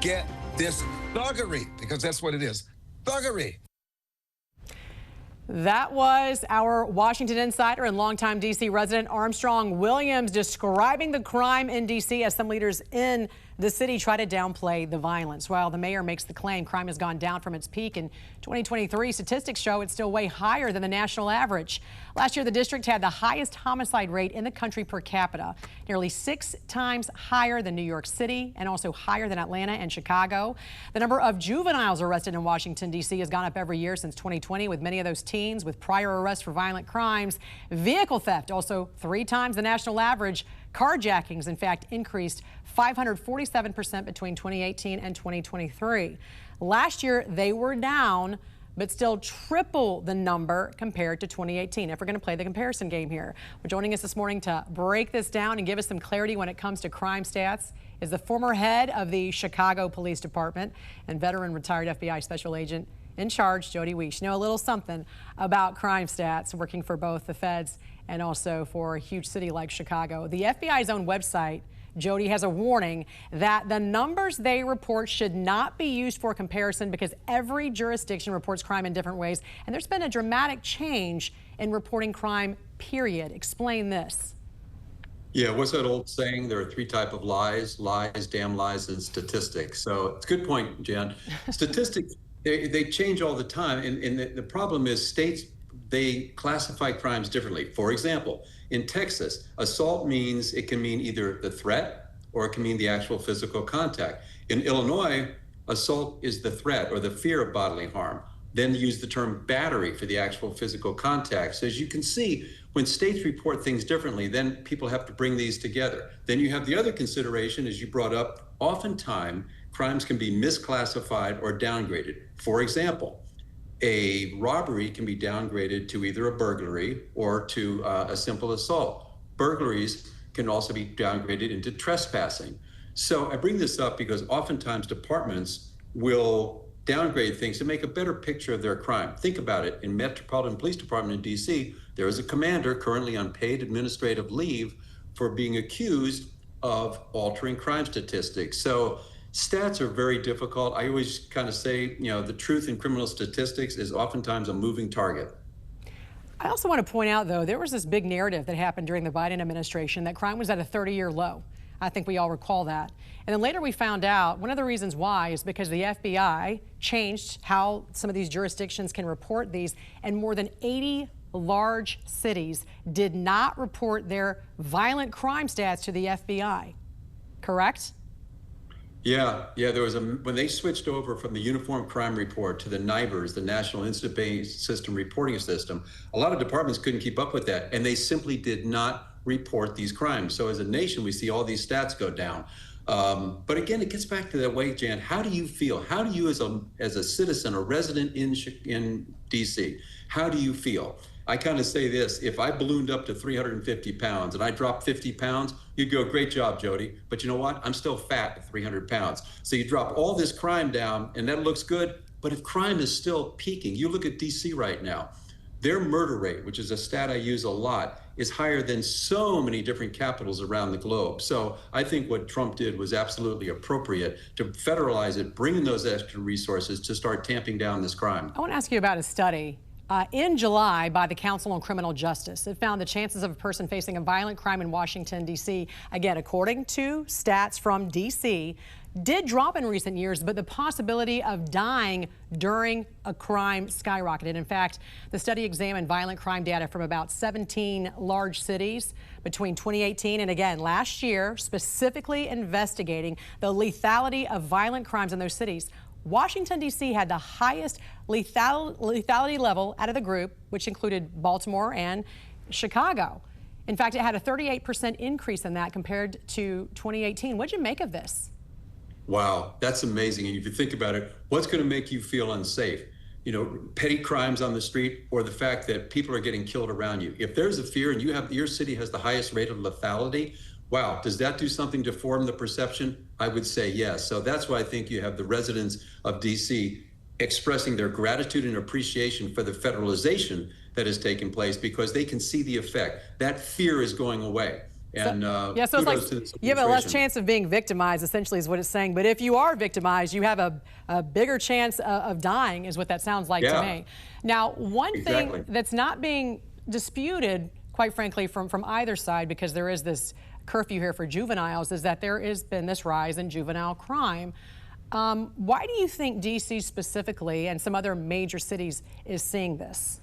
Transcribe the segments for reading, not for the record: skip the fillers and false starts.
get this thuggery, because that's what it is, thuggery. That was our Washington insider and longtime D.C. resident Armstrong Williams describing the crime in D.C. as some leaders in the city try to downplay the violence. While the mayor makes the claim crime has gone down from its peak in 2023, statistics show it's still way higher than the national average. Last year, the district had the highest homicide rate in the country per capita, nearly 6 times higher than New York City and also higher than Atlanta and Chicago. The number of juveniles arrested in Washington, D.C. has gone up every year since 2020, with many of those teens with prior arrests for violent crimes. Vehicle theft also 3 times the national average. Carjackings, in fact, increased 547% between 2018 and 2023. Last year, they were down, but still triple the number compared to 2018. If we're going to play the comparison game here, we're joining us this morning to break this down and give us some clarity when it comes to crime stats is the former head of the Chicago Police Department and veteran retired FBI Special Agent in charge, Jody Weis. You know a little something about crime stats, working for both the feds and also for a huge city like Chicago. The FBI's own website, Jody, has a warning that the numbers they report should not be used for comparison because every jurisdiction reports crime in different ways, and there's been a dramatic change in reporting crime, period. Explain this. Yeah, what's that old saying? There are 3 types of lies: lies, damn lies, and statistics. So it's a good point, Jan. Statistics, they change all the time, and the problem is states, they classify crimes differently. For example, in Texas, assault means it can mean either the threat or it can mean the actual physical contact. In Illinois, assault is the threat or the fear of bodily harm. Then use the term battery for the actual physical contact. So as you can see, when states report things differently, then people have to bring these together. Then you have the other consideration, as you brought up, oftentimes crimes can be misclassified or downgraded. For example, a robbery can be downgraded to either a burglary or to a simple assault. Burglaries can also be downgraded into trespassing. So I bring this up because oftentimes departments will downgrade things to make a better picture of their crime. Think about it. In Metropolitan Police Department in D.C., there is a commander currently on paid administrative leave for being accused of altering crime statistics. So stats are very difficult. I always kind of say, you know, the truth in criminal statistics is oftentimes a moving target. I also want to point out, though, there was this big narrative that happened during the Biden administration that crime was at a 30-year low. I think we all recall that. And then later we found out one of the reasons why is because the FBI changed how some of these jurisdictions can report these, and more than 80 large cities did not report their violent crime stats to the FBI. Correct? Yeah, there was when they switched over from the Uniform Crime Report to the NIBRS, the National Incident-Based System Reporting System, a lot of departments couldn't keep up with that, and they simply did not report these crimes. So as a nation, we see all these stats go down. But again, it gets back to that way, Jan. How do you feel? How do you, as a citizen, a resident in D.C., how do you feel? I kind of say this: if I ballooned up to 350 pounds and I dropped 50 pounds, you'd go, great job, Jody. But you know what? I'm still fat at 300 pounds. So you drop all this crime down and that looks good. But if crime is still peaking, you look at DC right now, their murder rate, which is a stat I use a lot, is higher than so many different capitals around the globe. So I think what Trump did was absolutely appropriate to federalize it, bring in those extra resources to start tamping down this crime. I want to ask you about a study in July by the Council on Criminal Justice. It found the chances of a person facing a violent crime in Washington, D.C., again, according to stats from D.C., did drop in recent years, but the possibility of dying during a crime skyrocketed. In fact, the study examined violent crime data from about 17 large cities between 2018 and again last year, specifically investigating the lethality of violent crimes in those cities. Washington, D.C. had the highest lethality level out of the group, which included Baltimore and Chicago. In fact, it had a 38% increase in that compared to 2018. What'd you make of this? Wow, that's amazing. And if you think about it, what's going to make you feel unsafe? You know, petty crimes on the street or the fact that people are getting killed around you. If there's a fear and your city has the highest rate of lethality, wow, does that do something to form the perception? I would say yes. So that's why I think you have the residents of D.C. expressing their gratitude and appreciation for the federalization that has taken place, because they can see the effect. That fear is going away. And yeah, so it's like kudos to this you have a less administration. chance of being victimized, essentially, is what it's saying. But if you are victimized, you have a bigger chance of dying, is what that sounds like to me. Now, one thing that's not being disputed, quite frankly, from either side, because there is this curfew here for juveniles, is that there has been this rise in juvenile crime. Why do you think D.C. specifically and some other major cities is seeing this?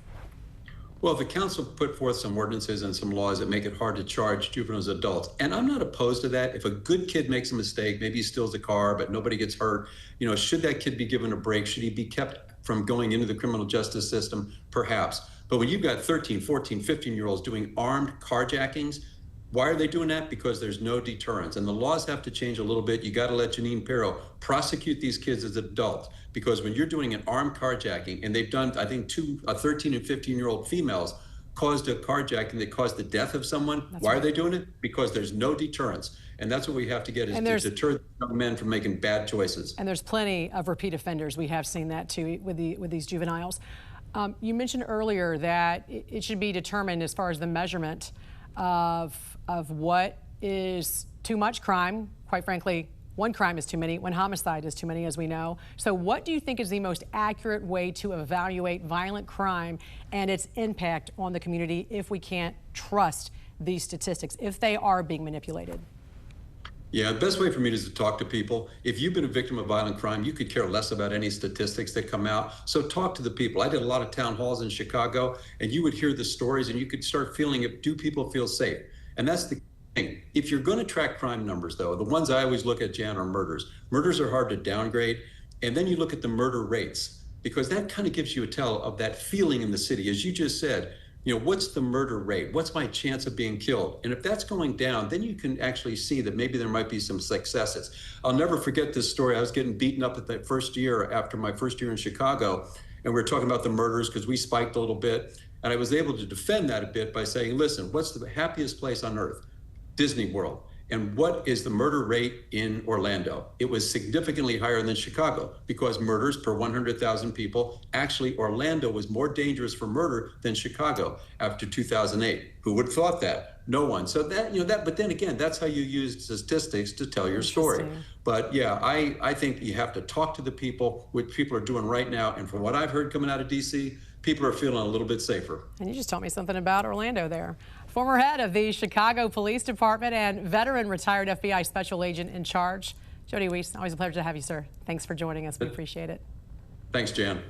Well, the council put forth some ordinances and some laws that make it hard to charge juveniles as adults. And I'm not opposed to that. If a good kid makes a mistake, maybe he steals a car, but nobody gets hurt, you know, should that kid be given a break? Should he be kept from going into the criminal justice system? Perhaps. But when you've got 13, 14, 15-year-olds doing armed carjackings, why are they doing that? Because there's no deterrence. And the laws have to change a little bit. You got to let Janine Pirro prosecute these kids as adults. Because when you're doing an armed carjacking, and they've done, I think, 13 and 15-year-old females caused a carjacking that caused the death of someone. Why are they doing it? Because there's no deterrence. And that's what we have to get, is to deter young men from making bad choices. And there's plenty of repeat offenders. We have seen that too with these juveniles. You mentioned earlier that it should be determined as far as the measurement of what is too much crime. Quite frankly, one crime is too many, one homicide is too many, as we know. So what do you think is the most accurate way to evaluate violent crime and its impact on the community if we can't trust these statistics, if they are being manipulated? Yeah, the best way for me is to talk to people. If you've been a victim of violent crime, you could care less about any statistics that come out. So talk to the people. I did a lot of town halls in Chicago, and you would hear the stories, and you could start feeling it. Do people feel safe? And that's the thing. If you're going to track crime numbers, though, the ones I always look at, Jan, are murders. Murders are hard to downgrade. And then you look at the murder rates, because that kind of gives you a tell of that feeling in the city. As you just said, you know, what's the murder rate? What's my chance of being killed? And if that's going down, then you can actually see that maybe there might be some successes. I'll never forget this story. I was getting beaten up at that first year, after my first year in Chicago, and we were talking about the murders because we spiked a little bit. And I was able to defend that a bit by saying, listen, what's the happiest place on earth? Disney World. And what is the murder rate in Orlando? It was significantly higher than Chicago, because murders per 100,000 people, actually Orlando was more dangerous for murder than Chicago after 2008. Who would have thought that? No one. So that, you know, but then again, that's how you use statistics to tell your story. But yeah, I think you have to talk to the people, what people are doing right now. And from what I've heard coming out of DC, people are feeling a little bit safer. And you just told me something about Orlando there. Former head of the Chicago Police Department and veteran retired FBI special agent in charge, Jody Weis. Always a pleasure to have you, sir. Thanks for joining us. We appreciate it. Thanks, Jan.